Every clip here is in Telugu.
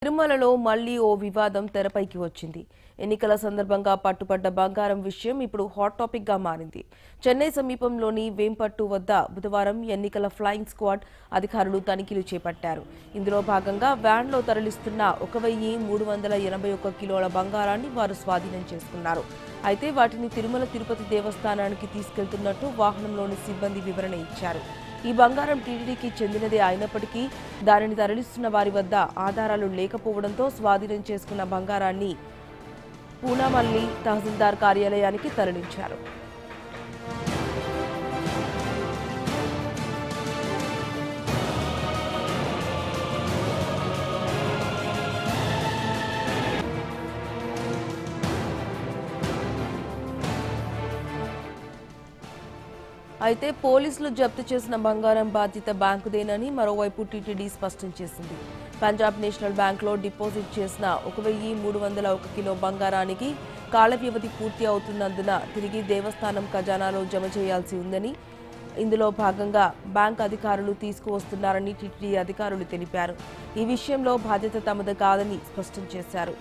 తిరుమలలో మళ్లీ ఓ వివాదం తెరపైకి వచ్చింది. ఎన్నికల సందర్భంగా పట్టుబడ్డ బంగారం విషయం ఇప్పుడు హాట్ టాపిక్ గా మారింది. చెన్నై సమీపంలోని వేంపట్టు వద్ద బుధవారం ఎన్నికల ఫ్లయింగ్ స్క్వాడ్ అధికారులు తనిఖీలు చేపట్టారు. ఇందులో భాగంగా వ్యాన్లో తరలిస్తున్న 1,381 కిలోల బంగారాన్ని వారు స్వాధీనం చేసుకున్నారు. అయితే వాటిని తిరుమల తిరుపతి దేవస్థానానికి తీసుకెళ్తున్నట్టు వాహనంలోని సిబ్బంది వివరణ ఇచ్చారు. ఈ బంగారం టీటీడీకి చెందినదే అయినప్పటికీ దానిని తరలిస్తున్న వారి వద్ద ఆధారాలు లేకపోవడంతో స్వాధీనం చేసుకున్న బంగారాన్ని పూనామల్లి తహసీల్దార్ కార్యాలయానికి తరలించారు. అయితే పోలీసులు జప్తు చేసిన బంగారం బాధ్యత బ్యాంకుదేనని మరోవైపు టీటీడీ స్పష్టం చేసింది. పంజాబ్ నేషనల్ బ్యాంకులో డిపాజిట్ చేసిన 1,301 కిలో బంగారానికి కాల వ్యవధి పూర్తి అవుతున్నందున తిరిగి దేవస్థానం ఖజానాలో జమ చేయాల్సి ఉందని, ఇందులో భాగంగా బ్యాంక్ అధికారులు తీసుకువస్తున్నారని టీటీడీ అధికారులు తెలిపారు. ఈ విషయంలో బాధ్యత తమది కాదని స్పష్టం చేశారు.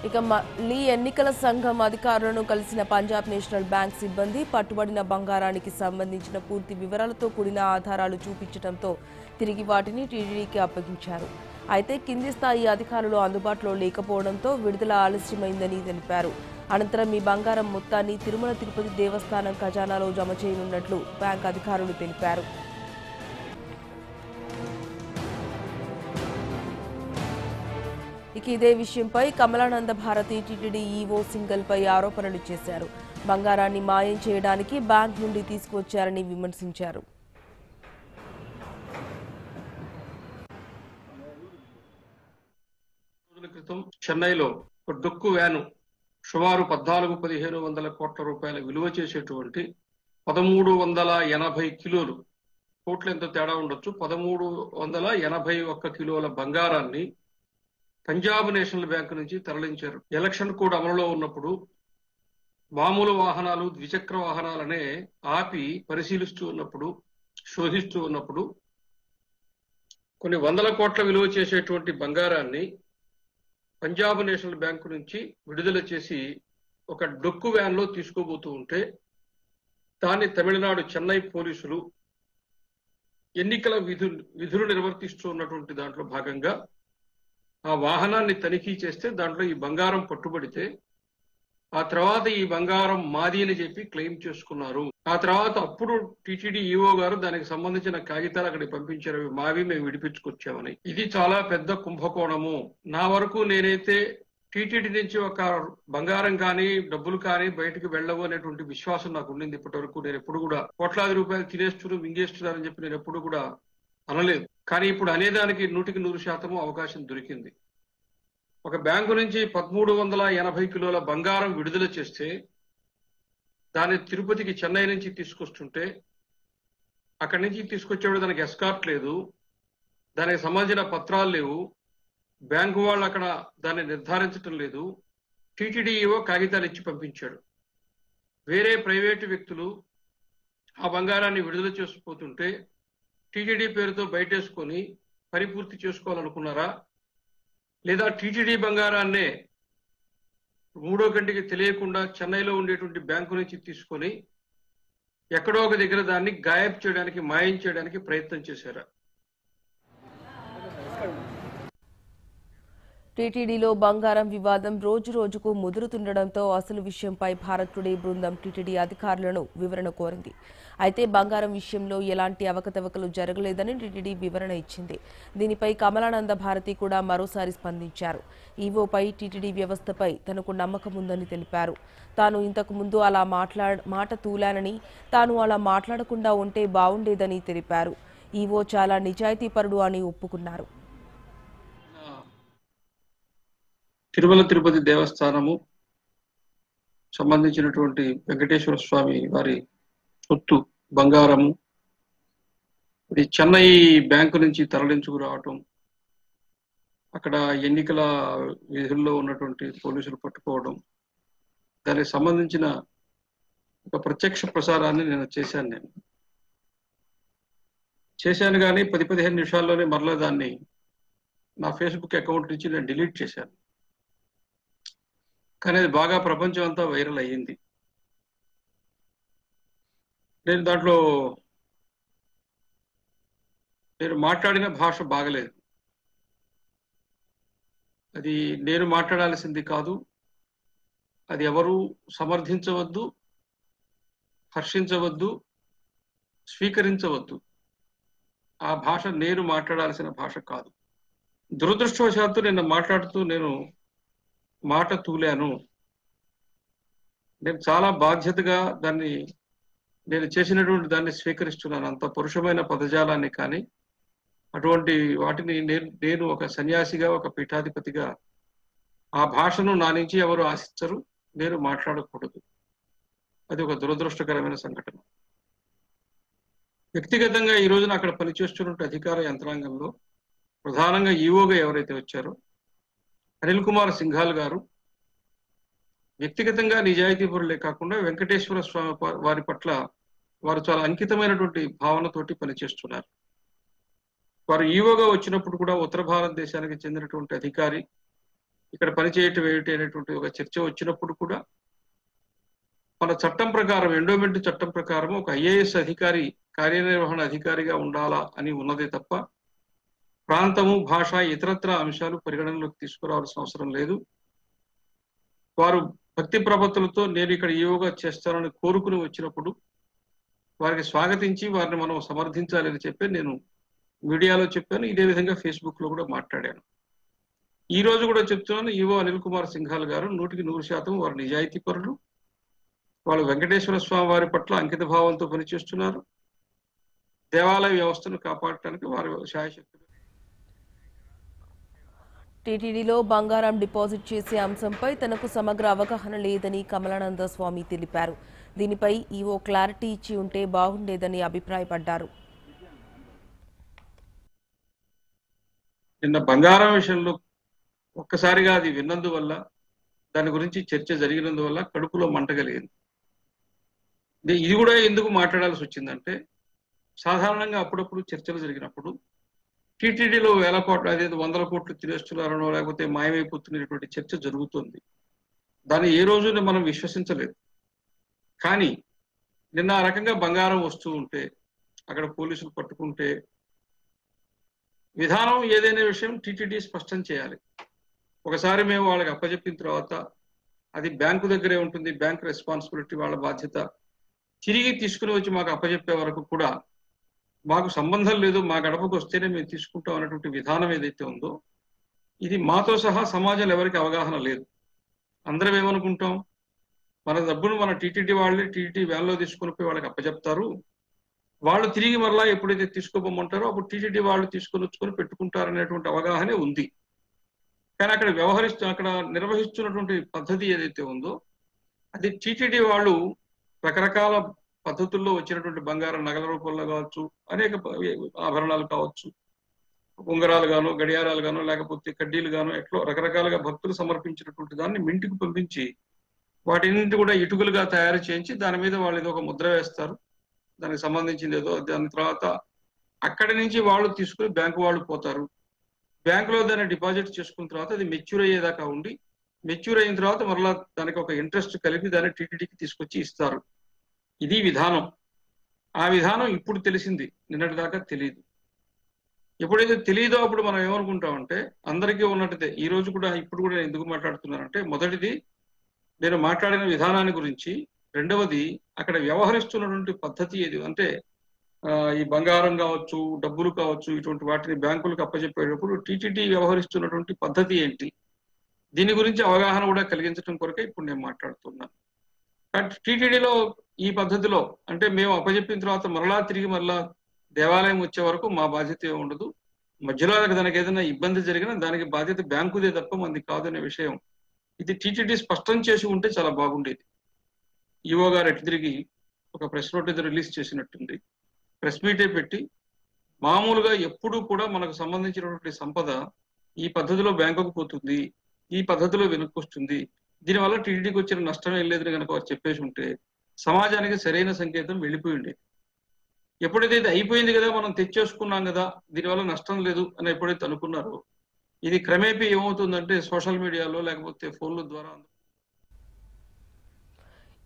ఇక మళ్లీ ఎన్నికల సంఘం అధికారులను కలిసిన పంజాబ్ నేషనల్ బ్యాంక్ సిబ్బంది పట్టుబడిన బంగారానికి సంబంధించిన పూర్తి వివరాలతో కూడిన ఆధారాలు చూపించడంతో తిరిగి వాటిని టీటీడీకి అప్పగించారు. అయితే కింది స్థాయి అధికారులు అందుబాటులో లేకపోవడంతో విడుదల ఆలస్యమైందని తెలిపారు. అనంతరం ఈ బంగారం మొత్తాన్ని తిరుమల తిరుపతి దేవస్థానం ఖజానాలో జమ చేయనున్నట్లు బ్యాంక్ అధికారులు తెలిపారు. ఇక ఇదే విషయంపై కమలానంద భారతి టీటీడీ ఈవో సింగల్ పై ఆరోపణలు చేశారు. బంగారాన్ని మాయం చేయడానికి బ్యాంక్ నుండి తీసుకువచ్చారని విమర్శించారు. రోజుల క్రితం చెన్నైలో ఒక డొక్కు వ్యాను సుమారు 14,000-1,500 కోట్ల రూపాయల విలువ చేసేటువంటి 1,380 కిలోలు, కోట్లు ఎంతో తేడా ఉండొచ్చు, 1,381 కిలోల బంగారాన్ని పంజాబ్ నేషనల్ బ్యాంక్ నుంచి తరలించారు. ఎలక్షన్ కోడ్ అమలులో ఉన్నప్పుడు మామూలు వాహనాలు, ద్విచక్ర వాహనాలనే ఆపి పరిశీలిస్తూ ఉన్నప్పుడు, శోధిస్తూ ఉన్నప్పుడు కొన్ని వందల కోట్ల విలువ చేసేటువంటి బంగారాన్ని పంజాబ్ నేషనల్ బ్యాంకు నుంచి విడుదల చేసి ఒక డొక్కు వ్యాన్లో తీసుకోబోతూ ఉంటే దాన్ని తమిళనాడు చెన్నై పోలీసులు ఎన్నికల విధులు నిర్వర్తిస్తూ ఉన్నటువంటి దాంట్లో భాగంగా ఆ వాహనాన్ని తనిఖీ చేస్తే దాంట్లో ఈ బంగారం పట్టుబడితే ఆ తర్వాత ఈ బంగారం మాది అని చెప్పి క్లెయిమ్ చేసుకున్నారు. ఆ తర్వాత అప్పుడు టీటీడీ ఈఓ గారు దానికి సంబంధించిన కాగితాలు అక్కడికి పంపించారు, మావి మేము విడిపించుకొచ్చామని. ఇది చాలా పెద్ద కుంభకోణము. నా వరకు నేనైతే టీటీడీ నుంచి ఒక బంగారం కానీ డబ్బులు కానీ బయటకు వెళ్ళవు అనేటువంటి విశ్వాసం నాకు ఉండింది. ఇప్పటి వరకు నేను ఎప్పుడు కూడా కోట్లాది రూపాయలు తినేస్తున్నారు, మింగేస్తున్నారని చెప్పి నేను ఎప్పుడు కూడా అనలేదు. కానీ ఇప్పుడు అనేదానికి 100% అవకాశం దొరికింది. ఒక బ్యాంకు నుంచి 1,380 కిలోల బంగారం విడుదల చేస్తే దాన్ని తిరుపతికి చెన్నై నుంచి తీసుకొస్తుంటే అక్కడి నుంచి తీసుకొచ్చేవాడు దానికి ఎస్కార్ట్ లేదు, దానికి సంబంధించిన పత్రాలు లేవు, బ్యాంకు వాళ్ళు అక్కడ దాన్ని నిర్ధారించడం లేదు. టీటీడీఓ కాగితాలు ఇచ్చి పంపించాడు. వేరే ప్రైవేటు వ్యక్తులు ఆ బంగారాన్ని విడుదల చేసుకుపోతుంటే టీటీడీ పేరుతో బయటేసుకొని పరిపూర్తి చేసుకోవాలనుకున్నారా, లేదా టీటీడీ బంగారాన్నే మూడో గంటకి తెలియకుండా చెన్నైలో ఉండేటువంటి బ్యాంకు నుంచి తీసుకొని ఎక్కడో ఒక దగ్గర దాన్ని గాయబ్ చేయడానికి, మాయం చేయడానికి ప్రయత్నం చేశారా? టీటీడీలో బంగారం వివాదం రోజు రోజుకు ముదురుతుండటంతో అసలు విషయంపై భారత్ టుడే బృందం టీటీడీ అధికారులను వివరణ కోరింది. అయితే బంగారం విషయంలో ఎలాంటి అవకతవకలు జరగలేదని టీటీడీ వివరణ ఇచ్చింది. దీనిపై కమలానంద భారతి కూడా మరోసారి స్పందించారు. ఈవోపై టీటీడీ వ్యవస్థపై తనకు నమ్మకం ఉందని తెలిపారు. తాను ఇంతకు ముందు అలా మాట తూలానని, తాను అలా మాట్లాడకుండా ఉంటే బాగుండేదని తెలిపారు. ఈవో చాలా నిజాయితీపరుడు అని ఒప్పుకున్నారు. తిరుమల తిరుపతి దేవస్థానము సంబంధించినటువంటి వెంకటేశ్వర స్వామి వారి సొత్తు బంగారము ఇది చెన్నై బ్యాంకు నుంచి తరలించుకురావటం, అక్కడ ఎన్నికల విధుల్లో ఉన్నటువంటి పోలీసులు పట్టుకోవడం, దానికి సంబంధించిన ఒక ప్రత్యక్ష ప్రసారాన్ని నేను చేశాను కానీ 10-15 నిమిషాల్లోనే మరలా దాన్ని నా ఫేస్బుక్ అకౌంట్ నుంచి నేను డిలీట్ చేశాను. కానీ అది బాగా ప్రపంచం అంతా వైరల్ అయ్యింది. నేను దాంట్లో నేను మాట్లాడిన భాష బాగలేదు. అది నేను మాట్లాడాల్సింది కాదు. అది ఎవరు సమర్థించవద్దు, హర్షించవద్దు, స్వీకరించవద్దు. ఆ భాష నేను మాట్లాడాల్సిన భాష కాదు. దురదృష్టవశాత్తు నిన్న మాట్లాడుతూ నేను మాట తూలాను. నేను చాలా బాధ్యతగా నేను చేసినటువంటి దాన్ని స్వీకరిస్తున్నాను. అంత పరుషమైన పదజాలాన్ని కానీ అటువంటి వాటిని నేను ఒక సన్యాసిగా, ఒక పీఠాధిపతిగా ఆ భాషను నా నుంచి ఎవరు ఆశించరు, నేను మాట్లాడకూడదు. అది ఒక దురదృష్టకరమైన సంఘటన. వ్యక్తిగతంగా ఈ రోజున అక్కడ పనిచేస్తున్న అధికార యంత్రాంగంలో ప్రధానంగా ఈవోగా ఎవరైతే వచ్చారో అనిల్ కుమార్ సింఘాల్ గారు వ్యక్తిగతంగా నిజాయితీపరులే కాకుండా వెంకటేశ్వర స్వామి వారి పట్ల వారు చాలా అంకితమైనటువంటి భావనతోటి పనిచేస్తున్నారు. వారు ఈవోగా వచ్చినప్పుడు కూడా ఉత్తర భారతదేశానికి చెందినటువంటి అధికారి ఇక్కడ పనిచేయటం ఏమిటి అనేటువంటి ఒక చర్చ వచ్చినప్పుడు కూడా మన చట్టం ప్రకారం, ఎండోమెంట్ చట్టం ప్రకారం ఒక ఐఏఎస్ అధికారి కార్యనిర్వహణ అధికారిగా ఉండాలా అని ఉన్నదే తప్ప ప్రాంతము, భాష, ఇతరత్ర అంశాలు పరిగణనలోకి తీసుకురావాల్సిన అవసరం లేదు. వారు భక్తి ప్రపత్తులతో నేను ఇక్కడ ఈవోగా చేస్తానని కోరుకుని వచ్చినప్పుడు వారికి స్వాగతించి వారిని మనం సమర్థించాలని చెప్పి నేను మీడియాలో చెప్పాను. ఇదే విధంగా ఫేస్బుక్ లో కూడా మాట్లాడాను. ఈ రోజు కూడా చెప్తున్నాను, ఈవో అనిల్ కుమార్ సింఘాల్ గారు 100% వారు నిజాయితీ పరులు. వాళ్ళు వెంకటేశ్వర స్వామి వారి పట్ల అంకిత భావంతో పనిచేస్తున్నారు. దేవాలయ వ్యవస్థను కాపాడటానికి వారు శాయశక్తులు. టీటీడీలో బంగారం డిపాజిట్ చేసే అంశంపై తనకు సమగ్ర అవగాహన లేదని కమలానంద స్వామి తెలిపారు. దీనిపై ఈవో క్లారిటీ ఇచ్చి ఉంటే బాగుండేదని అభిప్రాయపడ్డారు. నిన్న బంగారం విషయంలో ఒక్కసారిగా అది విన్నందువల్ల, దాని గురించి చర్చ జరిగినందువల్ల కడుపులో మంట కలిగింది. ఇది కూడా ఎందుకు మాట్లాడాల్సి వచ్చిందంటే, సాధారణంగా అప్పుడప్పుడు చర్చలు జరిగినప్పుడు టీటీడీలో 1000 కోట్లు, అదేదో 100 కోట్లు తినేస్తున్నారనో లేకపోతే మాయమైపోతున్నటువంటి చర్చ జరుగుతుంది. దాన్ని ఏ రోజున మనం విశ్వసించలేదు. కానీ నిన్న ఆ రకంగా బంగారం వస్తూ ఉంటే, అక్కడ పోలీసులు పట్టుకుంటే, విధానం ఏదైనా విషయం టీటీడీ స్పష్టం చేయాలి. ఒకసారి మేము వాళ్ళకి అప్పచెప్పిన తర్వాత అది బ్యాంకు దగ్గరే ఉంటుంది, బ్యాంక్ రెస్పాన్సిబిలిటీ, వాళ్ళ బాధ్యత. తిరిగి తీసుకుని వచ్చి మాకు అప్పచెప్పే వరకు కూడా మాకు సంబంధం లేదు, మా గడపకు వస్తేనే మేము తీసుకుంటాం అన్నటువంటి విధానం ఏదైతే ఉందో, ఇది మాతో సహా సమాజంలో ఎవరికి అవగాహన లేదు. అందరం ఏమనుకుంటాం, మన డబ్బును మన టీటీడీ వాళ్ళే టీటీడీ వ్యాన్లో తీసుకుని పోయి వాళ్ళకి అప్పచెప్తారు, వాళ్ళు తిరిగి మరలా ఎప్పుడైతే తీసుకోపోమంటారో అప్పుడు టీటీడీ వాళ్ళు తీసుకొని వచ్చుకొని పెట్టుకుంటారనేటువంటి అవగాహనే ఉంది. కానీ అక్కడ నిర్వహిస్తున్నటువంటి పద్ధతి ఏదైతే ఉందో, అది టీటీడీ వాళ్ళు రకరకాల పద్ధతుల్లో వచ్చినటువంటి బంగారం నగల రూపంలో కావచ్చు, అనేక ఆభరణాలు కావచ్చు, ఉంగరాలు గాను, గడియారాలు గాను, లేకపోతే కడ్డీలు గాను, ఎట్లా రకరకాలుగా భక్తులు సమర్పించినటువంటి దాన్ని మింటికి పంపించి వాటిని కూడా ఇటుకలుగా తయారు చేయించి దాని మీద వాళ్ళు ఏదో ఒక ముద్ర వేస్తారు, దానికి సంబంధించింది ఏదో. దాని తర్వాత అక్కడి నుంచి వాళ్ళు తీసుకుని బ్యాంకు వాళ్ళు పోతారు. బ్యాంకులో దాన్ని డిపాజిట్ చేసుకున్న తర్వాత అది మెచ్యూర్ అయ్యేదాకా ఉండి, మెచ్యూర్ అయిన తర్వాత మరలా దానికి ఒక ఇంట్రెస్ట్ కలిపి దాన్ని టీటీడీకి తీసుకొచ్చి ఇస్తారు. ఇది విధానం. ఆ విధానం ఇప్పుడు తెలిసింది, నిన్నటి దాకా తెలియదు. ఎప్పుడైతే తెలియదో అప్పుడు మనం ఏమనుకుంటామంటే, అందరికీ ఉన్నట్టే ఈ రోజు కూడా ఇప్పుడు కూడా నేను ఎందుకు మాట్లాడుతున్నానంటే, మొదటిది నేను మాట్లాడిన విధానాన్ని గురించి, రెండవది అక్కడ వ్యవహరిస్తున్నటువంటి పద్ధతి ఏది అంటే, ఈ బంగారం కావచ్చు, డబ్బులు కావచ్చు, ఇటువంటి వాటిని బ్యాంకులకు అప్పచెప్పేటప్పుడు టీటీడీ వ్యవహరిస్తున్నటువంటి పద్ధతి ఏంటి, దీని గురించి అవగాహన కూడా కలిగించడం కొరకే ఇప్పుడు నేను మాట్లాడుతున్నాను. కాబట్టి టీటీడీలో ఈ పద్ధతిలో అంటే మేము అప్పచెప్పిన తర్వాత మరలా దేవాలయం వచ్చే వరకు మా బాధ్యత ఉండదు, మధ్యలో దానికి ఏదైనా ఇబ్బంది జరిగినా దానికి బాధ్యత బ్యాంకుదే తప్ప మంది కాదు అనే విషయం ఇది టీటీడీ స్పష్టం చేసి ఉంటే చాలా బాగుండేది. ఈవో గారు ఎటు తిరిగి ఒక ప్రెస్ నోట్ ఏదో రిలీజ్ చేసినట్టుంది. ప్రెస్ మీటే పెట్టి మామూలుగా ఎప్పుడూ కూడా మనకు సంబంధించినటువంటి సంపద ఈ పద్ధతిలో బ్యాంకుకు పోతుంది, ఈ పద్ధతిలో వెనక్కొస్తుంది, దీనివల్ల టీటీడీకి వచ్చిన నష్టం ఏం లేదని కనుక వారు చెప్పేసి ఉంటే సమాజానికి సరైన సంకేతం వెళ్ళిపోయి ఉండేది. ఎప్పుడైతే ఇది అయిపోయింది కదా, మనం తెచ్చేసుకున్నాం కదా, దీనివల్ల నష్టం లేదు అని ఎప్పుడైతే అనుకున్నారో, ఇది క్రమేపీ ఏమవుతుందంటే సోషల్ మీడియాలో లేకపోతే ఫోన్ల ద్వారా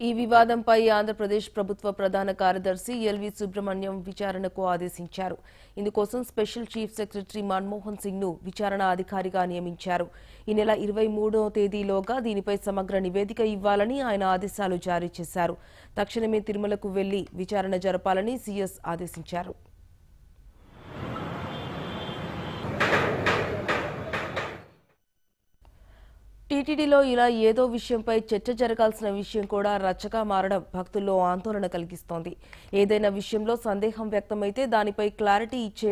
ఈ వివాదంపై ఆంధ్రప్రదేశ్ ప్రభుత్వ ప్రధాన కార్యదర్శి ఎల్వి సుబ్రహ్మణ్యం విచారణకు ఆదేశించారు. ఇందుకోసం special chief secretary Manmohan Singh ను విచారణ అధికారిగా నియమించారు. ఈ నెల 23వ తేదీలోగా దీనిపై సమగ్ర నివేదిక ఇవ్వాలని ఆయన ఆదేశాలు జారీ చేశారు. తక్షణమే తిరుమలకు వెళ్లి విచారణ జరపాలని సీఎస్ ఆదేశించారు. టీటీడీలో ఇలా ఏదో విషయంపై చర్చ జరగాల్సిన విషయం కూడా రచ్చగా మారడం భక్తుల్లో ఆందోళన కలిగిస్తోంది. ఏదైనా విషయంలో సందేహం వ్యక్తమైతే దానిపై క్లారిటీ ఇచ్చే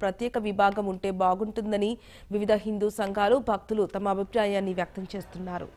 ప్రత్యేక విభాగం ఉంటే బాగుంటుందని వివిధ హిందూ సంఘాలు, భక్తులు తమ అభిప్రాయాన్ని వ్యక్తం చేస్తున్నారు.